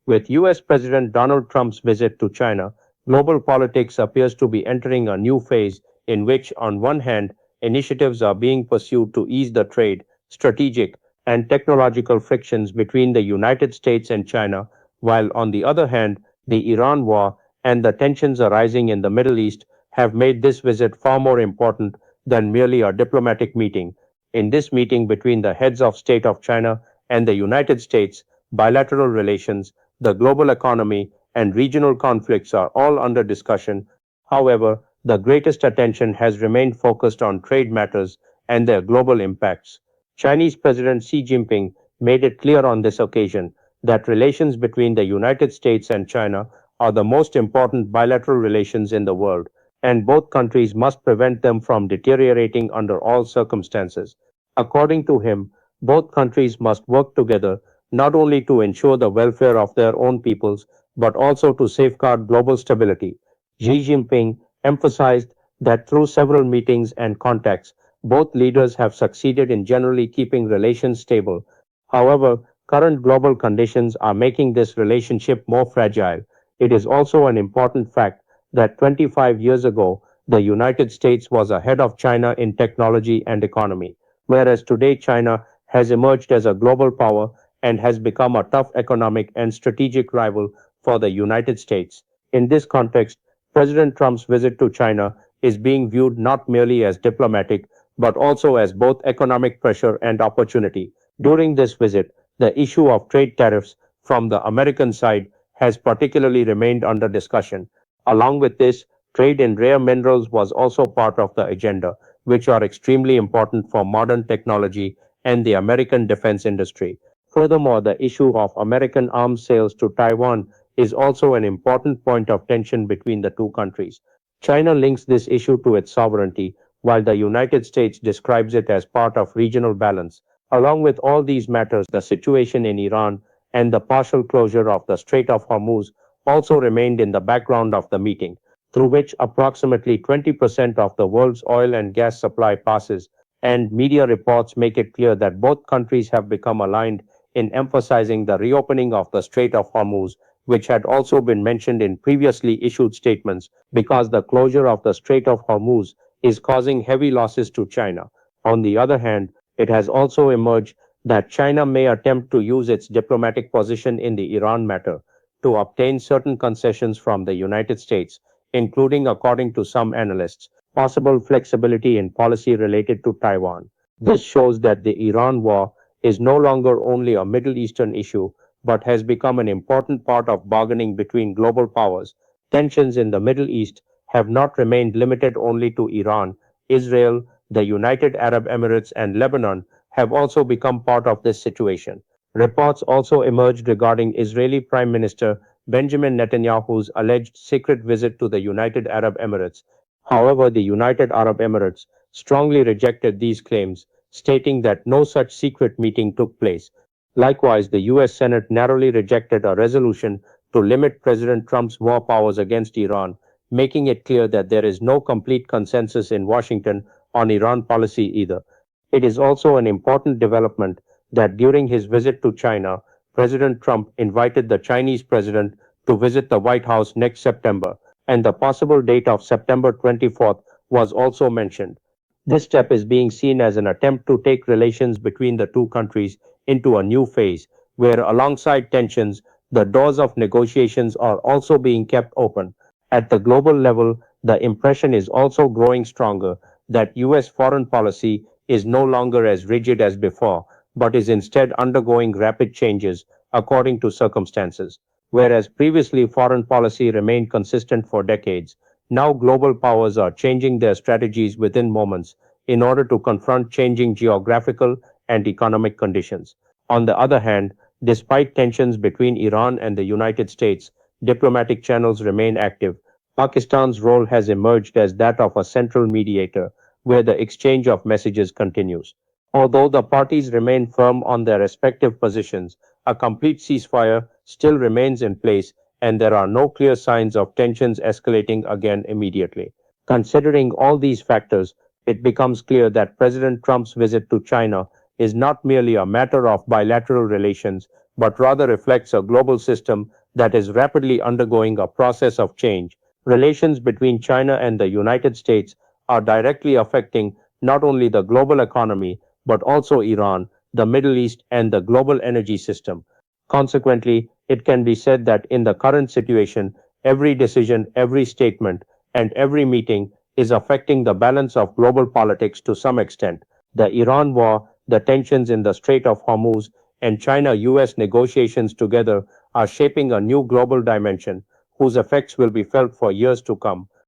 With US President Donald Trump's visit to China, global politics appears to be entering a new phase in which, on one hand, initiatives are being pursued to ease the trade, strategic, and technological frictions between the United States and China, while on the other hand, the Iran war and the tensions arising in the Middle East have made this visit far more important than merely a diplomatic meeting. In this meeting between the heads of state of China and the United States, bilateral relations, the global economy, and regional conflicts are all under discussion. However, the greatest attention has remained focused on trade matters and their global impacts. Chinese President Xi Jinping made it clear on this occasion that relations between the United States and China are the most important bilateral relations in the world, and both countries must prevent them from deteriorating under all circumstances. According to him, both countries must work together not only to ensure the welfare of their own peoples, but also to safeguard global stability. Xi Jinping emphasized that through several meetings and contacts, both leaders have succeeded in generally keeping relations stable. However, current global conditions are making this relationship more fragile. It is also an important fact that 25 years ago, the United States was ahead of China in technology and economy, whereas today China has emerged as a global power and has become a tough economic and strategic rival for the United States. In this context, President Trump's visit to China is being viewed not merely as diplomatic, but also as both economic pressure and opportunity. During this visit, the issue of trade tariffs from the American side has particularly remained under discussion. Along with this, trade in rare minerals was also part of the agenda, which are extremely important for modern technology and the American defense industry. Furthermore, the issue of American arms sales to Taiwan is also an important point of tension between the two countries. China links this issue to its sovereignty, while the United States describes it as part of regional balance. Along with all these matters, the situation in Iran and the partial closure of the Strait of Hormuz also remained in the background of the meeting, through which approximately 20% of the world's oil and gas supply passes, and media reports make it clear that both countries have become aligned in emphasizing the reopening of the Strait of Hormuz, which had also been mentioned in previously issued statements, because the closure of the Strait of Hormuz is causing heavy losses to China. On the other hand, it has also emerged that China may attempt to use its diplomatic position in the Iran matter to obtain certain concessions from the United States, including, according to some analysts, possible flexibility in policy related to Taiwan. This shows that the Iran war is no longer only a Middle Eastern issue, but has become an important part of bargaining between global powers. Tensions in the Middle East have not remained limited only to Iran. Israel, the United Arab Emirates, and Lebanon have also become part of this situation. Reports also emerged regarding Israeli Prime Minister Benjamin Netanyahu's alleged secret visit to the United Arab Emirates. However, the United Arab Emirates strongly rejected these claims, stating that no such secret meeting took place. Likewise, the US Senate narrowly rejected a resolution to limit President Trump's war powers against Iran, making it clear that there is no complete consensus in Washington on Iran policy either. It is also an important development that during his visit to China, President Trump invited the Chinese president to visit the White House next September, and the possible date of September 24th was also mentioned. This step is being seen as an attempt to take relations between the two countries into a new phase, where alongside tensions, the doors of negotiations are also being kept open. At the global level, the impression is also growing stronger that US foreign policy is no longer as rigid as before, but is instead undergoing rapid changes according to circumstances. Whereas previously foreign policy remained consistent for decades, now global powers are changing their strategies within moments in order to confront changing geographical and economic conditions. On the other hand, despite tensions between Iran and the United States, diplomatic channels remain active. Pakistan's role has emerged as that of a central mediator, where the exchange of messages continues. Although the parties remain firm on their respective positions, a complete ceasefire still remains in place, and there are no clear signs of tensions escalating again immediately. Considering all these factors, it becomes clear that President Trump's visit to China is not merely a matter of bilateral relations, but rather reflects a global system that is rapidly undergoing a process of change. Relations between China and the United States are directly affecting not only the global economy, but also Iran, the Middle East, and the global energy system. Consequently, it can be said that in the current situation, every decision, every statement, and every meeting is affecting the balance of global politics to some extent. The Iran war, the tensions in the Strait of Hormuz, and China US negotiations together are shaping a new global dimension whose effects will be felt for years to come.